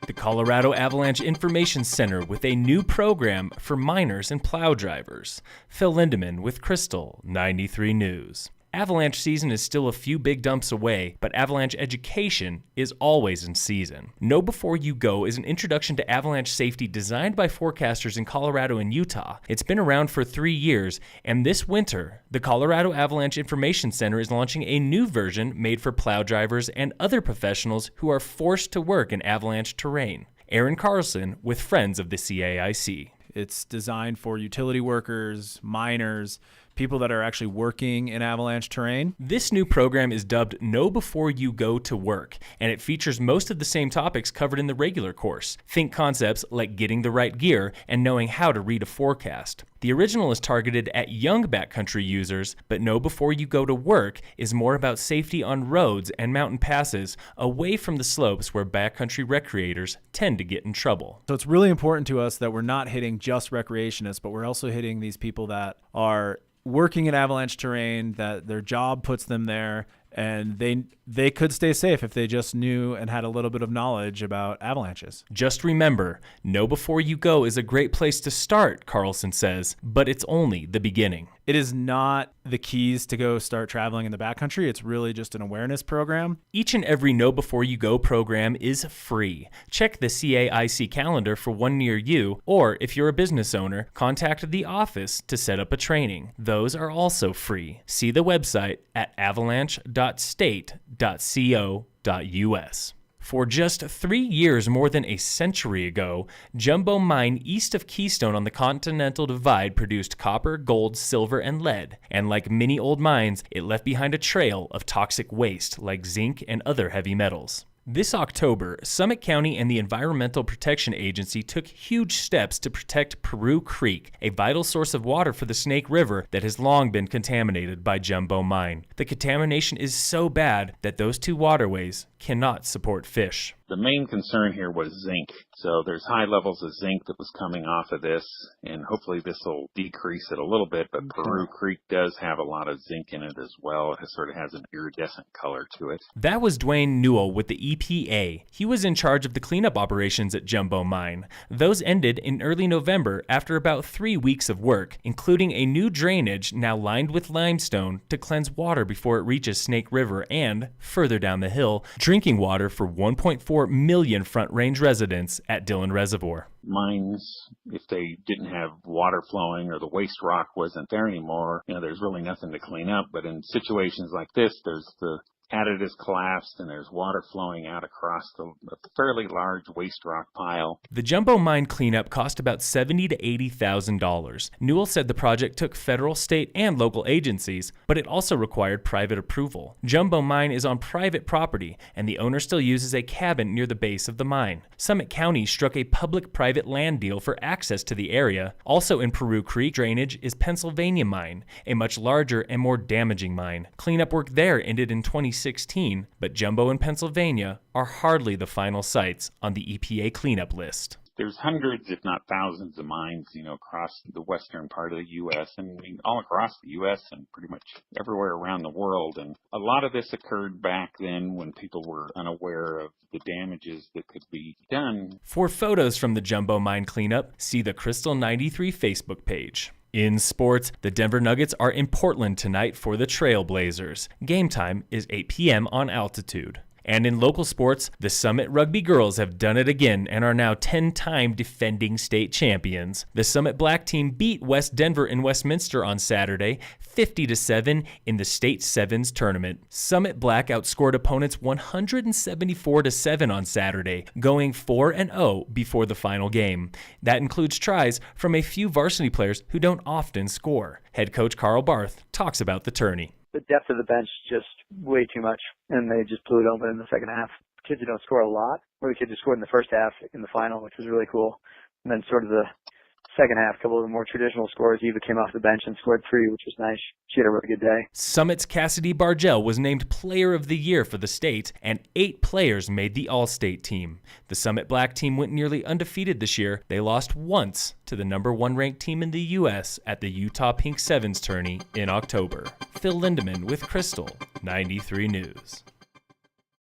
The Colorado Avalanche Information Center with a new program for miners and plow drivers. Phil Lindeman with Krystal 93 News. Avalanche season is still a few big dumps away, but Avalanche education is always in season. Know Before You Go is an introduction to avalanche safety designed by forecasters in Colorado and Utah. It's been around for 3 years, and this winter, the Colorado Avalanche Information Center is launching a new version made for plow drivers and other professionals who are forced to work in avalanche terrain. Aaron Carlson with Friends of the CAIC. It's designed for utility workers, miners, people that are actually working in avalanche terrain. This new program is dubbed Know Before You Go to Work, and it features most of the same topics covered in the regular course. Think concepts like getting the right gear and knowing how to read a forecast. The original is targeted at young backcountry users, but Know Before You Go to Work is more about safety on roads and mountain passes away from the slopes where backcountry recreators tend to get in trouble. So it's really important to us that we're not hitting just recreationists, but we're also hitting these people that are working in avalanche terrain, that their job puts them there, and they could stay safe if they just knew and had a little bit of knowledge about avalanches. Just remember, Know Before You Go is a great place to start, Carlson says, but it's only the beginning. It is not the keys to go start traveling in the backcountry. It's really just an awareness program. Each and every Know Before You Go program is free. Check the CAIC calendar for one near you, or if you're a business owner, contact the office to set up a training. Those are also free. See the website at avalanche.state.co.us. For just 3 years, more than a century ago, Jumbo Mine east of Keystone on the Continental Divide produced copper, gold, silver, and lead. And like many old mines, it left behind a trail of toxic waste like zinc and other heavy metals. This October, Summit County and the Environmental Protection Agency took huge steps to protect Peru Creek, a vital source of water for the Snake River that has long been contaminated by Jumbo Mine. The contamination is so bad that those two waterways cannot support fish. The main concern here was zinc. So there's high levels of zinc that was coming off of this, and hopefully this will decrease it a little bit, but Peru Creek does have a lot of zinc in it as well. It sort of has an iridescent color to it. That was Dwayne Newell with the EPA. He was in charge of the cleanup operations at Jumbo Mine. Those ended in early November after about 3 weeks of work, including a new drainage now lined with limestone to cleanse water before it reaches Snake River and, further down the hill, drinking water for 1.4 million Front Range residents at Dillon Reservoir. Mines, if they didn't have water flowing or the waste rock wasn't there anymore, there's really nothing to clean up. But in situations like this, there's the additives collapsed and there's water flowing out across a fairly large waste rock pile. The Jumbo Mine cleanup cost about $70,000 to $80,000. Newell said the project took federal, state, and local agencies, but it also required private approval. Jumbo Mine is on private property, and the owner still uses a cabin near the base of the mine. Summit County struck a public-private land deal for access to the area. Also in Peru Creek drainage is Pennsylvania Mine, a much larger and more damaging mine. Cleanup work there ended in 2016, but Jumbo and Pennsylvania are hardly the final sites on the EPA cleanup list. There's hundreds, if not thousands, of mines, across the western part of the U.S. and all across the U.S. and pretty much everywhere around the world. And a lot of this occurred back then when people were unaware of the damages that could be done. For photos from the Jumbo Mine cleanup, see the Krystal 93 Facebook page. In sports, the Denver Nuggets are in Portland tonight for the Trail Blazers. Game time is 8 p.m. on Altitude. And in local sports, the Summit Rugby girls have done it again and are now 10-time defending state champions. The Summit Black team beat West Denver in Westminster on Saturday, 50-7 in the State Sevens tournament. Summit Black outscored opponents 174-7 on Saturday, going 4-0 before the final game. That includes tries from a few varsity players who don't often score. Head coach Carl Barth talks about the tourney. The depth of the bench just way too much, and they just blew it open in the second half. Kids who don't score a lot, or the kids who scored in the first half in the final, which was really cool. And then sort of the second half, a couple of the more traditional scorers. Eva came off the bench and scored 3, which was nice. She had a really good day. Summit's Cassidy Bargell was named Player of the Year for the state, and 8 players made the All-State team. The Summit Black team went nearly undefeated this year. They lost once to the number 1 ranked team in the U.S. at the Utah Pink Sevens tourney in October. Phil Lindeman with Krystal 93 News.